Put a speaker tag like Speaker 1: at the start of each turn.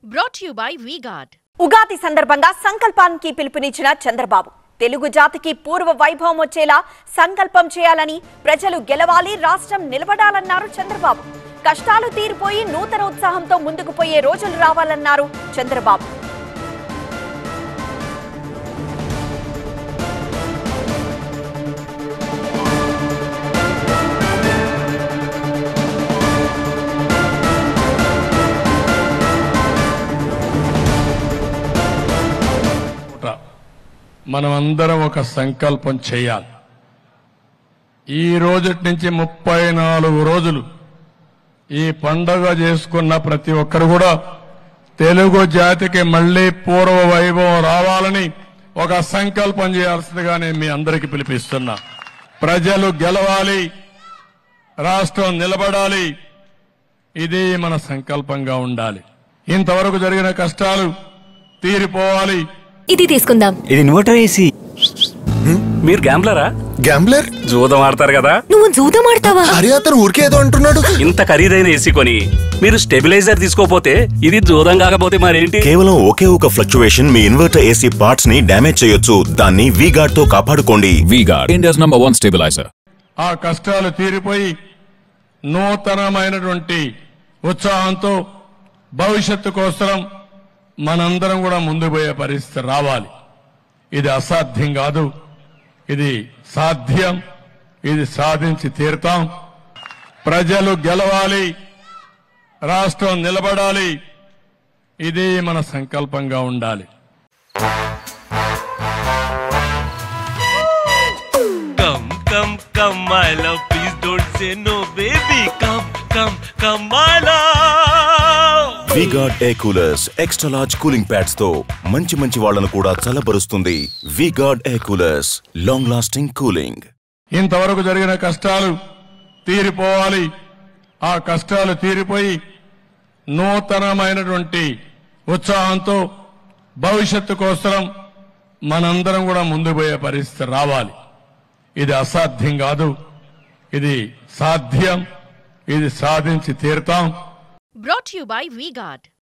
Speaker 1: Brought to you by V-Guard.
Speaker 2: Ugadi సందర్భంగా సంకల్పానికి పిలుపునిచ్చిన చంద్రబాబు తెలుగు జాతికి పూర్వ వైభవం వచ్చేలా సంకల్పం చేయాలని ప్రజలు గెలవాలి రాష్ట్రం నిలబడాలన్నారు చంద్రబాబు కష్టాలు తీరిపోయి నూతన ఉత్సాహంతో ముందుకు పోయే రోజులు రావాలన్నారు చంద్రబాబు
Speaker 3: మనమందరం ఒక సంకల్పం చేయాలి ఈ రోజుటి నుంచి 34 రోజులు ఈ పండగ చేసుకున్న ప్రతి ఒక్కరు కూడా తెలుగు జాతికి మళ్ళీ పూర్వ వైభవం రావాలని ఒక సంకల్పం చేయాల్సిందిగా నేను మీ అందరికీ పిలిపిస్తున్నా ప్రజలు గెలవాలి రాష్ట్రం నిలబడాలి ఇది మన సంకల్పంగా ఉండాలి ఇంతవరకు జరిగిన కష్టాలు తీరిపోవాలి
Speaker 4: ఇది తీసుకుందాం
Speaker 5: ఇది ఇన్వర్టర్ ఏసీ మీరు గ్యాంబ్లరా
Speaker 6: గ్యాంబ్లర్
Speaker 5: జూదం ఆడతారు కదా
Speaker 4: నువ్వు జూదం ఆడతావా
Speaker 6: అరే అతను ఊరికే ఏదో అంటున్నాడు
Speaker 5: ఇంత ఖరీదైన ఏసీ కొని మీరు స్టెబిలైజర్ తీసుకోపోతే ఇది జూదం కాకపోతే మరేంటి
Speaker 7: కేవలం ఒకే ఒక ఫ్లక్చువేషన్ మీ ఇన్వర్టర్ ఏసీ పార్ట్స్ ని డ్యామేజ్ చేయొచ్చు దాన్ని V-Guard తో కాపాడుకోండి
Speaker 8: V-Guard India's #1 stabilizer
Speaker 3: ఆ కష్టాలు తీరిపోయి నూతనమైనటువంటి ఉత్సాహంతో భవిష్యత్తు కోసం మనందరం కూడా ముందు పోయే పరిస్థితి రావాలి ఇది అసాధ్యం కాదు ఇది సాధ్యం ఇది సాధించి తీరుతాం ప్రజలు గెలవాలి రాష్ట్రం నిలబడాలి ఇది మన సంకల్పంగా ఉండాలి
Speaker 9: Come, come, come, my love, please don't say no, baby. Come, come, come, my love.
Speaker 7: V-Guard Air Coolers extra large cooling pads తో మంచి వాళ్ళను కూడా చల్లబరుస్తుంది V-Guard Air Coolers long lasting cooling
Speaker 3: ఇంతవరకు జరిగిన కష్టాలు తీరిపోవాలి ఆ కష్టాలు తీరిపోయి నూతనమైనటువంటి ఉత్సాహంతో భవిష్యత్తు కోసం మనందరం కూడా ముందు పోయే పరిస్థితి రావాలి ఇది అసాధ్యం కాదు ఇది సాధ్యం ఇది సాధించి తీరుతాం
Speaker 1: Brought to you by V-Guard.